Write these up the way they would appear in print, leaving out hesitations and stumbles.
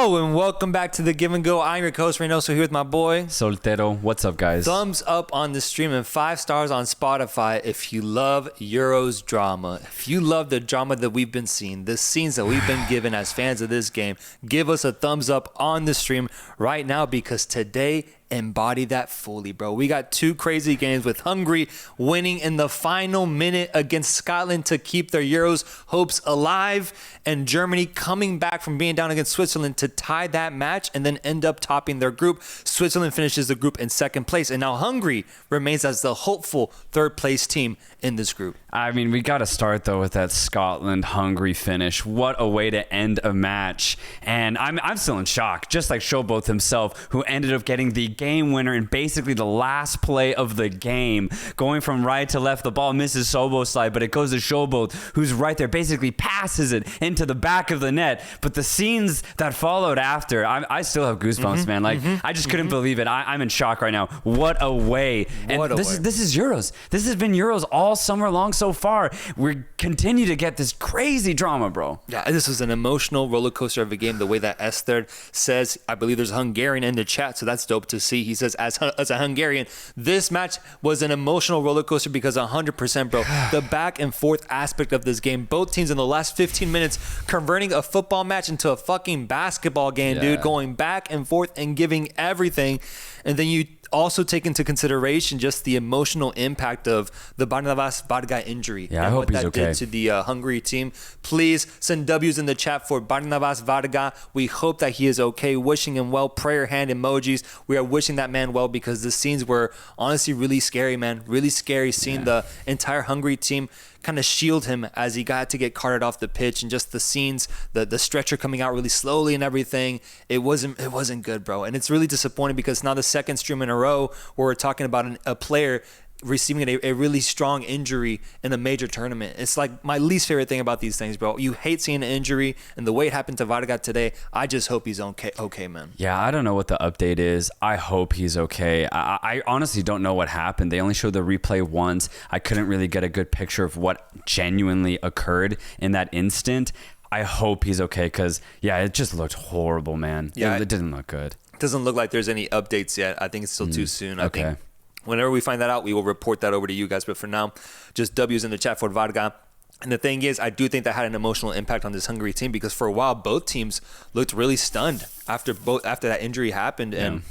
Hello and welcome back to The Give and Go. I'm your host Reynoso here with my boy Soltero. What's up, guys? Thumbs up on the stream and 5 stars on Spotify if you love Euros drama. If you love the drama that we've been seeing, the scenes that we've been given as fans of this game, give us a thumbs up on the stream right now because today embody that fully, bro. We got 2 crazy games with Hungary winning in the final minute against Scotland to keep their Euros hopes alive, and Germany coming back from being down against Switzerland to tie that match and then end up topping their group. Switzerland finishes the group in 2nd place, and now Hungary remains as the hopeful 3rd place team in this group. I mean, we got to start, though, with that Scotland-Hungary finish. What a way to end a match. And I'm still in shock, just like Showboat himself, who ended up getting the game winner in basically the last play of the game. Going from right to left, the ball misses Sobo's slide, but it goes to Showboat, who's right there, basically passes it into the back of the net. But the scenes that followed after, I still have goosebumps, man. Like, I just couldn't believe it. I'm in shock right now. What a way. And this is Euros. This has been Euros all summer long so far. We continue to get this crazy drama, bro. Yeah, this was an emotional roller coaster of a game. The way that Esther says, I believe there's a Hungarian in the chat, so that's dope to see. He says, as a Hungarian, this match was an emotional roller coaster because 100%, bro, the back and forth aspect of this game, both teams in the last 15 minutes converting a football match into a fucking basketball game, dude, going back and forth and giving everything. And then you also take into consideration just the emotional impact of the Barnabas Varga injury and I hope what that did to the Hungary team. Please send W's in the chat for Barnabas Varga. We hope that he is okay. Wishing him well. Prayer hand emojis. We are wishing that man well because the scenes were honestly really scary, man. Really scary seeing the entire Hungary team kind of shield him as he got to get carted off the pitch, and just the scenes, the stretcher coming out really slowly and everything. It wasn't good, bro. And it's really disappointing because now the 2nd stream in a row where we're talking about a player receiving a really strong injury in a major tournament. It's like my least favorite thing about these things, bro. You hate seeing an injury, and the way it happened to Varga today, I just hope he's okay, man. Yeah, I don't know what the update is. I hope he's okay. I honestly don't know what happened. They only showed the replay once. I couldn't really get a good picture of what genuinely occurred in that instant. I hope he's okay because, yeah, it just looked horrible, man. Yeah, it didn't look good. It doesn't look like there's any updates yet. I think it's still too soon. I think whenever we find that out, we will report that over to you guys. But for now, just W's in the chat for Varga. And the thing is, I do think that had an emotional impact on this Hungary team because for a while, both teams looked really stunned after that injury happened. And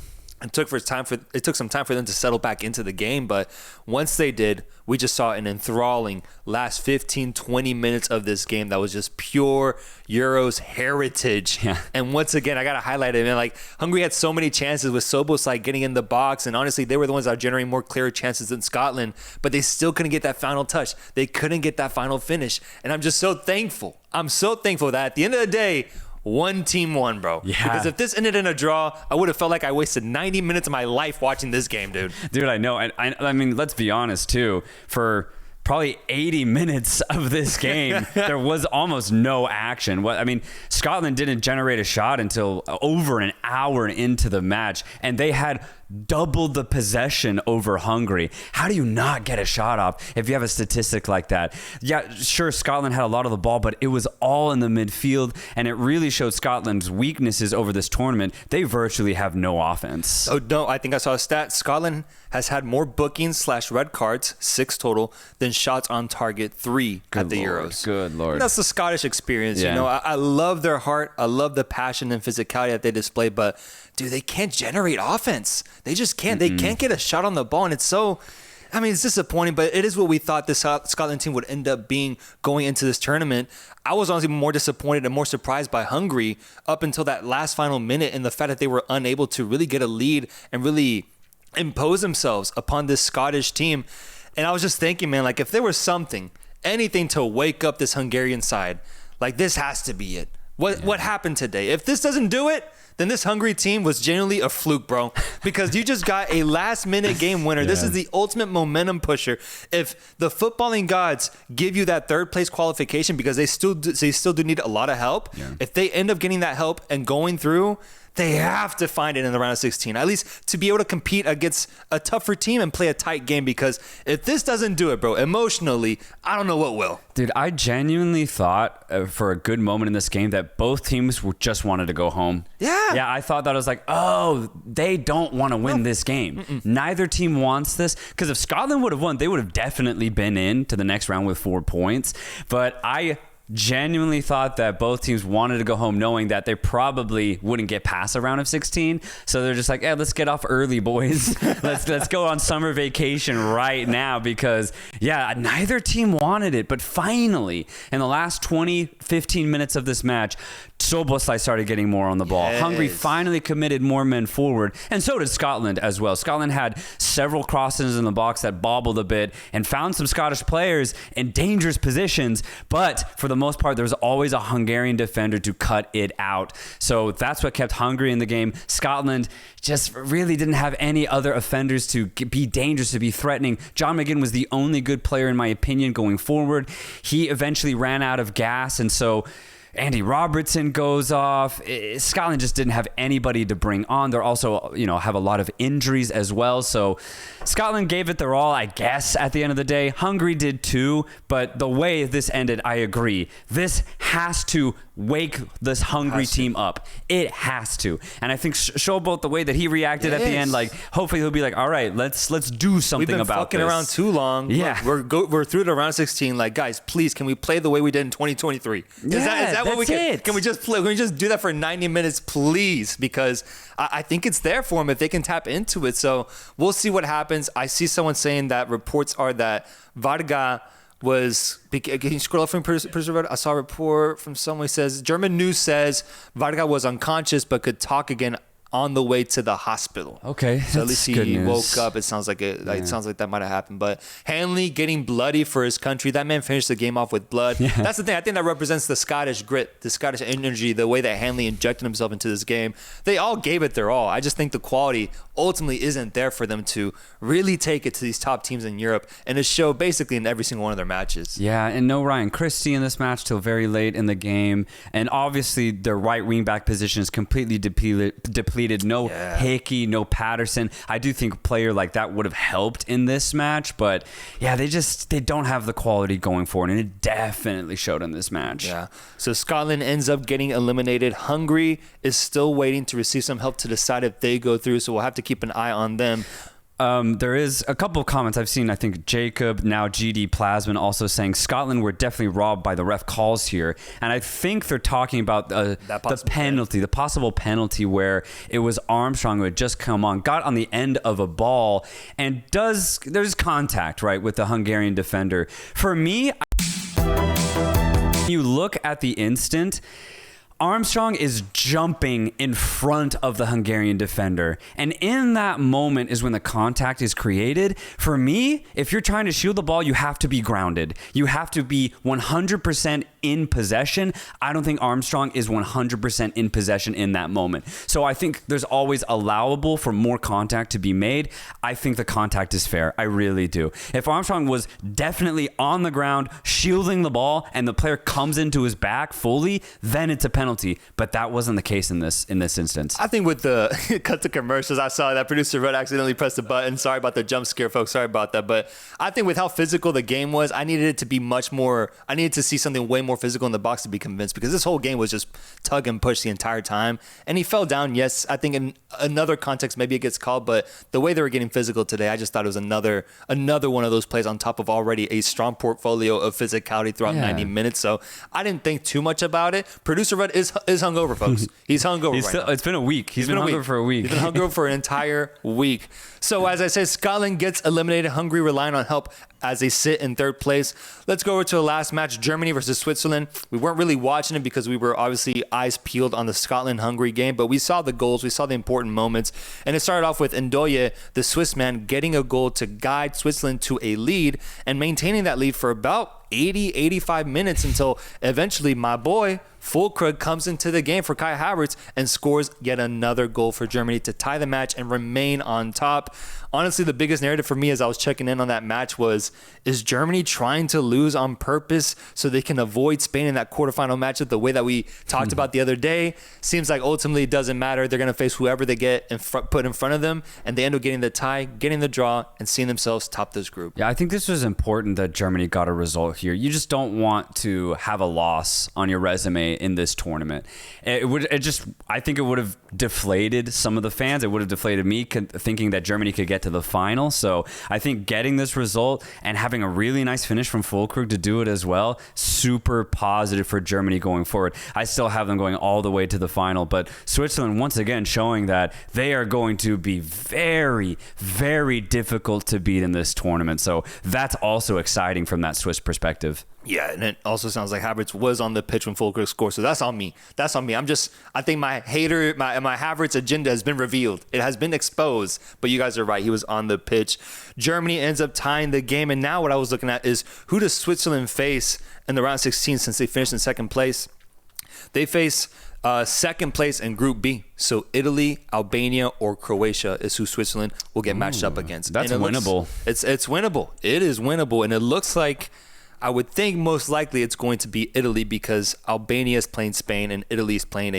it took some time for them to settle back into the game. But once they did, we just saw an enthralling last 15-20 minutes of this game that was just pure Euros heritage. And once again, I gotta highlight it, man. Like, Hungary had so many chances with Soboslai getting in the box, and honestly, they were the ones that are generating more clear chances than Scotland, but they still couldn't get that final touch. They couldn't get that final finish. And I'm just so thankful. I'm so thankful that at the end of the day, one team won, bro. Yeah. Because if this ended in a draw, I would have felt like I wasted 90 minutes of my life watching this game, dude. Dude, I know. I mean, let's be honest, too. For probably 80 minutes of this game, there was almost no action. Scotland didn't generate a shot until over an hour into the match, and they had doubled the possession over Hungary. How do you not get a shot off if you have a statistic like that? Yeah, sure, Scotland had a lot of the ball, but it was all in the midfield, and it really showed Scotland's weaknesses over this tournament. They virtually have no offense. Oh, no, I think I saw a stat. Scotland has had more bookings / red cards, 6 total, than shots on target, 3 at the Euros. Good Lord. And that's the Scottish experience. You know, I love their heart. I love the passion and physicality that they display, but dude, they can't generate offense. They just can't. They can't get a shot on the ball, and it's disappointing, but it is what we thought this Scotland team would end up being going into this tournament. I was honestly more disappointed and more surprised by Hungary up until that last final minute, and the fact that they were unable to really get a lead and really impose themselves upon this Scottish team. And I was just thinking, man, like, if there was anything to wake up this Hungarian side, like, this has to be it. What happened today? If this doesn't do it, then this Hungary team was genuinely a fluke, bro. Because you just got a last-minute game winner. This is the ultimate momentum pusher. If the footballing gods give you that 3rd place qualification, because they still do need a lot of help. If they end up getting that help and going through, they have to find it in the round of 16, at least to be able to compete against a tougher team and play a tight game. Because if this doesn't do it, bro, emotionally, I don't know what will. Dude, I genuinely thought for a good moment in this game that both teams just wanted to go home. Yeah, I thought that. I was like, oh, they don't want to win this game. Neither team wants this, because if Scotland would have won, they would have definitely been in to the next round with 4 points. But I genuinely thought that both teams wanted to go home knowing that they probably wouldn't get past a round of 16. So they're just like, hey, let's get off early, boys. let's go on summer vacation right now, because neither team wanted it. But finally, in the last 15 minutes of this match, Szoboszlai started getting more on the ball. Yes. Hungary finally committed more men forward, and so did Scotland as well. Scotland had several crosses in the box that bobbled a bit and found some Scottish players in dangerous positions, but for the most part, there was always a Hungarian defender to cut it out. So that's what kept Hungary in the game. Scotland just really didn't have any other offenders to be dangerous, to be threatening. John McGinn was the only good player, in my opinion, going forward. He eventually ran out of gas, and so Andy Robertson goes off. Scotland just didn't have anybody to bring on. They're also, have a lot of injuries as well. So Scotland gave it their all, I guess, at the end of the day. Hungary did too, but the way this ended, I agree. This has to wake this Hungary team up. It has to. And I think Szoboszlai, the way that he reacted at the end, like, hopefully he'll be like, all right, let's do something about this. We've been fucking around too long. Yeah. We're through to round 16. Like, guys, please, can we play the way we did in 2023? Is that what we can? It. Can we just play? Can we just do that for 90 minutes, please? Because I think it's there for them if they can tap into it. So we'll see what happens. I see someone saying that reports are that Varga was, can you scroll up from producer? I saw a report from someone who says, German news says Varga was unconscious but could talk again on the way to the hospital. Okay, so at least he woke up. It sounds like it sounds like that might have happened. But Hanley getting bloody for his country. That man finished the game off with blood. Yeah. That's the thing. I think that represents the Scottish grit, the Scottish energy, the way that Hanley injected himself into this game. They all gave it their all. I just think the quality ultimately isn't there for them to really take it to these top teams in Europe and to show basically in every single one of their matches. Yeah, and no Ryan Christie in this match till very late in the game. And obviously their right wing back position is completely depleted. No Hickey, no Patterson. I do think a player like that would have helped in this match, but they don't have the quality going forward, and it definitely showed in this match. Yeah. So Scotland ends up getting eliminated. Hungary is still waiting to receive some help to decide if they go through, so we'll have to keep an eye on them. There is a couple of comments I've seen. I think Jacob, now GD Plasman, also saying Scotland were definitely robbed by the ref calls here. And I think they're talking about the penalty, the possible penalty where it was Armstrong who had just come on, got on the end of a ball, and there's contact, right, with the Hungarian defender. For me, you look at the instant, Armstrong is jumping in front of the Hungarian defender. And in that moment is when the contact is created. For me, if you're trying to shield the ball, you have to be grounded. You have to be 100% in possession. I don't think Armstrong is 100% in possession in that moment. So I think there's always allowable for more contact to be made. I think the contact is fair. I really do. If Armstrong was definitely on the ground, shielding the ball, and the player comes into his back fully, then it's a penalty. But that wasn't the case in this instance. I think with the cut to commercials, I saw that producer Red accidentally pressed the button. Sorry about the jump scare, folks. Sorry about that. But I think with how physical the game was, I needed it to be much more. I needed to see something way more physical in the box to be convinced, because this whole game was just tug and push the entire time. And he fell down. Yes, I think in another context maybe it gets called, but the way they were getting physical today, I just thought it was another one of those plays on top of already a strong portfolio of physicality throughout 90 minutes. So I didn't think too much about it. Producer Red is hungover, folks. He's hungover now. It's been a week. He's been hungover for a week. He's been hungover for an entire week. So as I said, Scotland gets eliminated. Hungary relying on help as they sit in third place. Let's go over to the last match, Germany versus Switzerland. We weren't really watching it because we were obviously eyes peeled on the Scotland-Hungary game, but we saw the goals, we saw the important moments, and it started off with Ndoye, the Swiss man, getting a goal to guide Switzerland to a lead and maintaining that lead for about 85 minutes until eventually my boy Fulkrug comes into the game for Kai Havertz and scores yet another goal for Germany to tie the match and remain on top. Honestly, the biggest narrative for me as I was checking in on that match was Is Germany trying to lose on purpose so they can avoid Spain in that quarterfinal matchup the way that we talked about the other day? Seems like ultimately it doesn't matter. They're going to face whoever they get put in front of them, and they end up getting the tie, getting the draw, and seeing themselves top this group. Yeah, I think this was important that Germany got a result here. You just don't want to have a loss on your resume in this tournament. I think it would have deflated some of the fans. It would have deflated me thinking that Germany could get to the final. So I think getting this result and having a really nice finish from Füllkrug to do it as well, super positive for Germany going forward. I still have them going all the way to the final, but Switzerland once again showing that they are going to be very, very difficult to beat in this tournament. So that's also exciting from that Swiss perspective. Yeah, and it also sounds like Havertz was on the pitch when Füllkrug scored, so that's on me. That's on me. I think my Havertz agenda has been revealed. It has been exposed, but you guys are right. He was on the pitch. Germany ends up tying the game, and now what I was looking at is who does Switzerland face in the round 16 since they finished in second place? They face second place in Group B. So Italy, Albania, or Croatia is who Switzerland will get matched up against. That's winnable. It's winnable. It is winnable, and it looks like I would think most likely it's going to be Italy because Albania is playing Spain and Italy is playing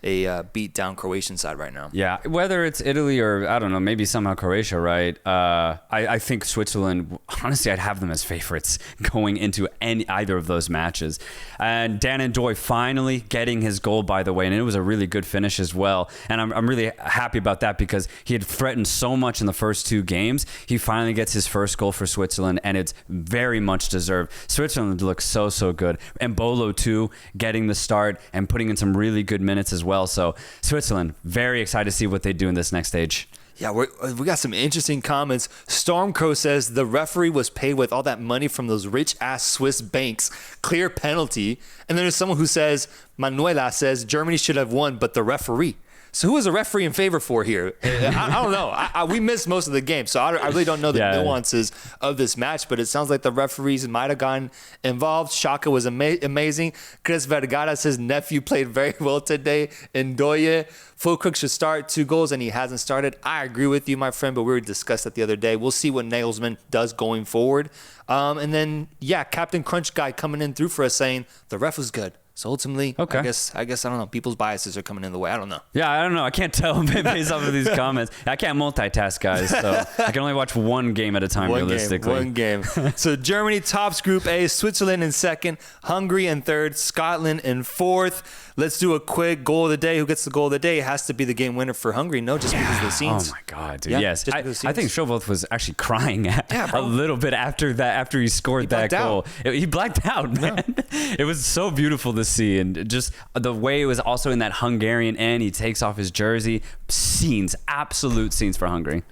a beat down Croatian side right now. Yeah, whether it's Italy or I don't know, maybe somehow Croatia, right? I think Switzerland, honestly, I'd have them as favorites going into either of those matches. And Dan N'Doye finally getting his goal, by the way, and it was a really good finish as well. And I'm really happy about that because he had threatened so much in the first two games. He finally gets his first goal for Switzerland, and it's very much deserved. Switzerland looks so good. And Bolo too, getting the start and putting in some really good minutes as well. So Switzerland, very excited to see what they do in this next stage. Yeah, we got some interesting comments. Stormcrow says the referee was paid with all that money from those rich-ass Swiss banks. Clear penalty. And then there's someone who says, Manuela says, Germany should have won, but the referee. So who is the referee in favor for here? I don't know. We missed most of the game, so I really don't know the nuances of this match, but it sounds like the referees might have gotten involved. Shaka was amazing. Chris Vergara says nephew played very well today. N'Doye, Füllkrug should start 2 goals, and he hasn't started. I agree with you, my friend, but we discussed that the other day. We'll see what Nagelsmann does going forward. And then, Captain Crunch Guy coming in through for us saying the ref was good. So ultimately, okay. I guess I don't know. People's biases are coming in the way. I don't know. Yeah, I don't know. I can't tell based off of these comments. I can't multitask, guys. So I can only watch one game at a time, realistically. One game. So Germany tops Group A, Switzerland in second, Hungary in third, Scotland in fourth. Let's do a quick goal of the day. Who gets the goal of the day? It has to be the game winner for Hungary. No, just because of the scenes. Oh my God, dude. Yes. I think Shovoth was actually crying a little bit after he scored that goal. He blacked out, man. Yeah. It was so beautiful to see. And just the way it was also in that Hungarian end, he takes off his jersey. Scenes, absolute scenes for Hungary.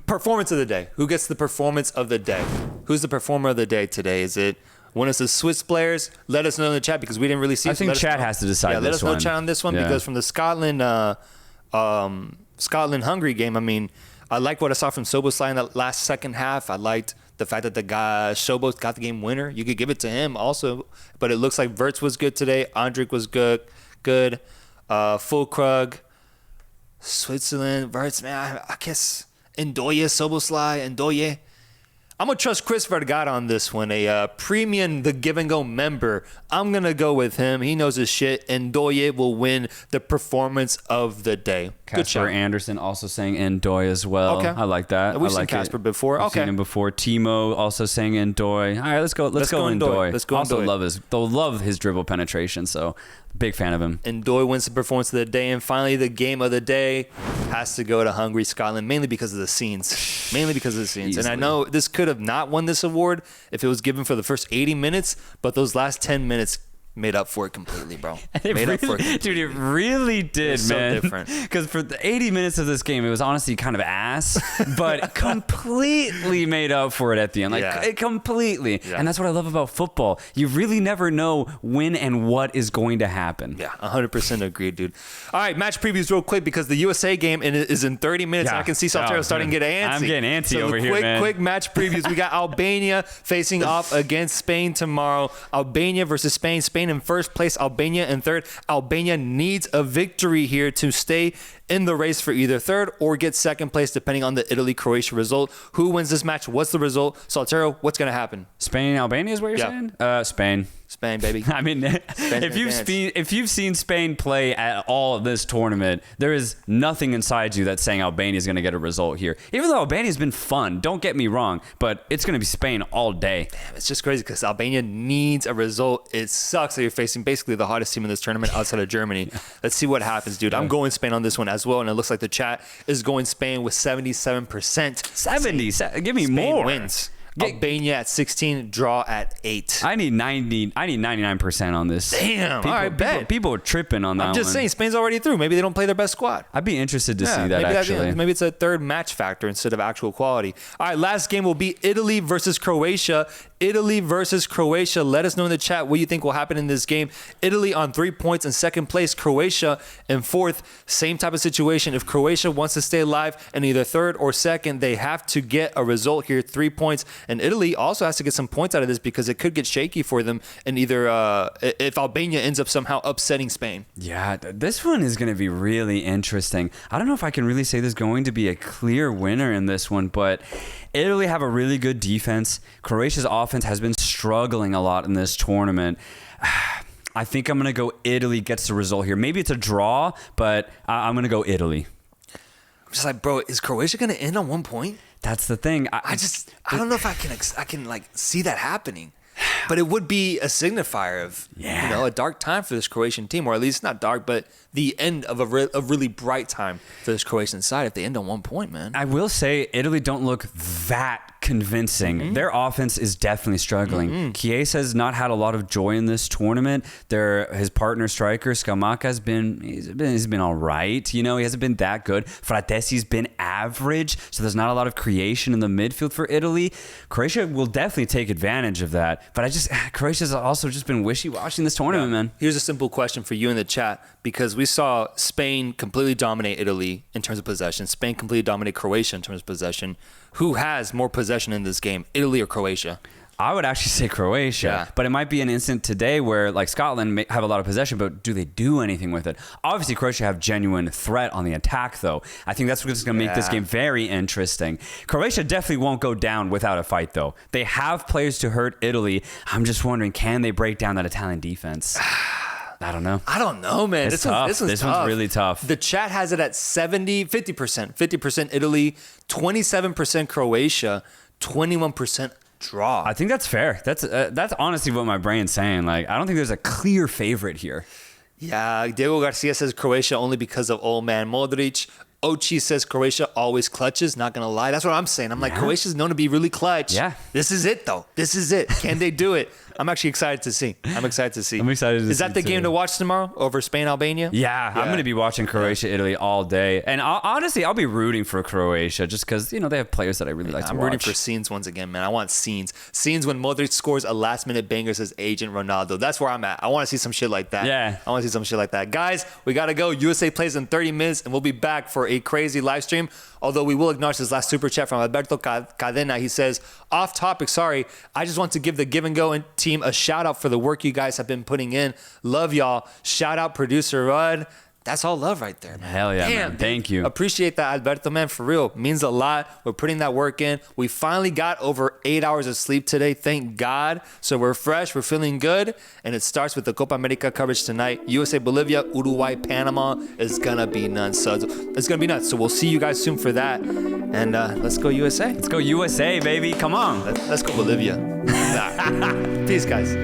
Performance of the day. Who gets the performance of the day? Who's the performer of the day today? Is it one of the Swiss players? Let us know in the chat because we didn't really see it. I think Chad has to decide this one. Let us know, Chad, on this one because from the Scotland-Hungary game, I mean, I like what I saw from Szoboszlai in that last second half. I liked the fact that the guy Szobos got the game winner. You could give it to him also, but it looks like Wirtz was good today. Andrik was good. Füllkrug, Switzerland, Wirtz, man. I guess N'Doye, Szoboszlai, N'Doye. I'm going to trust Chris Vergara on this one, a premium The Give and Go member. I'm going to go with him. He knows his shit, and N'Doye will win the performance of the day. Casper Anderson also saying N'Doye as well. Okay. I like that. We've seen Casper before. I've seen him before. Timo also saying N'Doye. All right, let's go N'Doye. Let's go also N'Doye. love his dribble penetration, so big fan of him. N'Doye wins the performance of the day, and finally the game of the day has to go to Hungary, Scotland, mainly because of the scenes. Easily. And I know this could have not won this award if it was given for the first 80 minutes, but those last 10 minutes made up for it completely, bro. Dude, it really did, man. So different. Because for the 80 minutes of this game, it was honestly kind of ass, but completely made up for it at the end. Completely. Yeah. And that's what I love about football. You really never know when and what is going to happen. Yeah, 100% agreed, dude. All right, match previews real quick because the USA game is in 30 minutes. And I can see Soltero starting to get antsy. I'm getting antsy over here, man. Quick match previews. We got Albania facing off against Spain tomorrow. Albania versus Spain. Spain Spain in first place, Albania in third. Albania needs a victory here to stay in the race for either third or get second place, depending on the Italy-Croatia result. Who wins this match? What's the result? Soltero, what's going to happen? Spain and Albania is what you're saying? Spain. Spain, baby. I mean, if you've seen Spain play at all this tournament, there is nothing inside you that's saying Albania is going to get a result here. Even though Albania's been fun, don't get me wrong, but it's going to be Spain all day. Damn, it's just crazy because Albania needs a result. It sucks that you're facing basically the hottest team in this tournament outside of Germany. Let's see what happens, dude. I'm going Spain on this one as well, and it looks like the chat is going Spain with 77%. 70? Give me Spain more. Wins. Albania at 16, draw at 8. I need 99% on this. Damn. All right, bet. People are tripping on that one. I'm just saying, Spain's already through. Maybe they don't play their best squad. I'd be interested to see that, actually. Maybe it's a third match factor instead of actual quality. All right, last game will be Italy versus Croatia. Italy versus Croatia. Let us know in the chat what you think will happen in this game. Italy on 3 points in second place. Croatia in fourth. Same type of situation. If Croatia wants to stay alive in either third or second, they have to get a result here. 3 points. And Italy also has to get some points out of this because it could get shaky for them in either if Albania ends up somehow upsetting Spain. Yeah, this one is going to be really interesting. I don't know if I can really say there's going to be a clear winner in this one, but Italy have a really good defense. Croatia's offense has been struggling a lot in this tournament. I think I'm going to go Italy gets the result here. Maybe it's a draw, but I'm going to go Italy. I'm just like, bro, is Croatia going to end on 1 point? That's the thing. I don't know if I can like see that happening. But it would be a signifier of a dark time for this Croatian team, or at least not dark, but the end of a really bright time for this Croatian side if they end on 1 point, man. I will say Italy don't look that convincing. Mm-hmm. Their offense is definitely struggling. Mm-hmm. Chiesa has not had a lot of joy in this tournament. His partner striker Scamacca has been all right. You know, he hasn't been that good. Fratessi's been average, so there's not a lot of creation in the midfield for Italy. Croatia will definitely take advantage of that. But Croatia's also just been wishy-washy in this tournament, man. Here's a simple question for you in the chat, because we saw Spain completely dominate Italy in terms of possession. Spain completely dominate Croatia in terms of possession. Who has more possession in this game, Italy or Croatia? I would actually say Croatia, but it might be an instant today where like Scotland may have a lot of possession, but do they do anything with it? Obviously, Croatia have genuine threat on the attack, though. I think that's what's going to make this game very interesting. Croatia definitely won't go down without a fight, though. They have players to hurt Italy. I'm just wondering, can they break down that Italian defense? I don't know. I don't know, man. This one's really tough. The chat has it at 50%. 50% Italy, 27% Croatia, 21% draw. I think that's fair. That's honestly what my brain's saying. Like, I don't think there's a clear favorite here. Yeah, Diego Garcia says Croatia only because of old man Modric. Ochi says Croatia always clutches. Not gonna lie, that's what I'm saying. I'm like, Croatia's known to be really clutch. Yeah, this is it though. This is it. Can they do it? I'm actually excited to see. I'm excited to see. Is that the game to watch tomorrow over Spain, Albania? Yeah, I'm going to be watching Croatia, Italy all day. And honestly, I'll be rooting for Croatia just because, they have players that I really like to watch. I'm rooting for scenes once again, man. I want scenes. Scenes when Modric scores a last-minute banger, says Agent Ronaldo. That's where I'm at. I want to see some shit like that. Yeah. I want to see some shit like that. Guys, we got to go. USA plays in 30 minutes, and we'll be back for a crazy live stream. Although we will acknowledge this last super chat from Alberto Cadena. He says, off topic, sorry. I just want to give the Give and Go team a shout out for the work you guys have been putting in. Love y'all. Shout out producer Rudd. That's all love right there, man. Hell yeah, man. Thank you. Appreciate that, Alberto, man. For real. Means a lot. We're putting that work in. We finally got over 8 hours of sleep today. Thank God. So we're fresh. We're feeling good. And it starts with the Copa America coverage tonight. USA, Bolivia, Uruguay, Panama is going to be nuts. So it's going to be nuts. So we'll see you guys soon for that. And let's go USA. Let's go USA, baby. Come on. Let's go Bolivia. Peace, guys.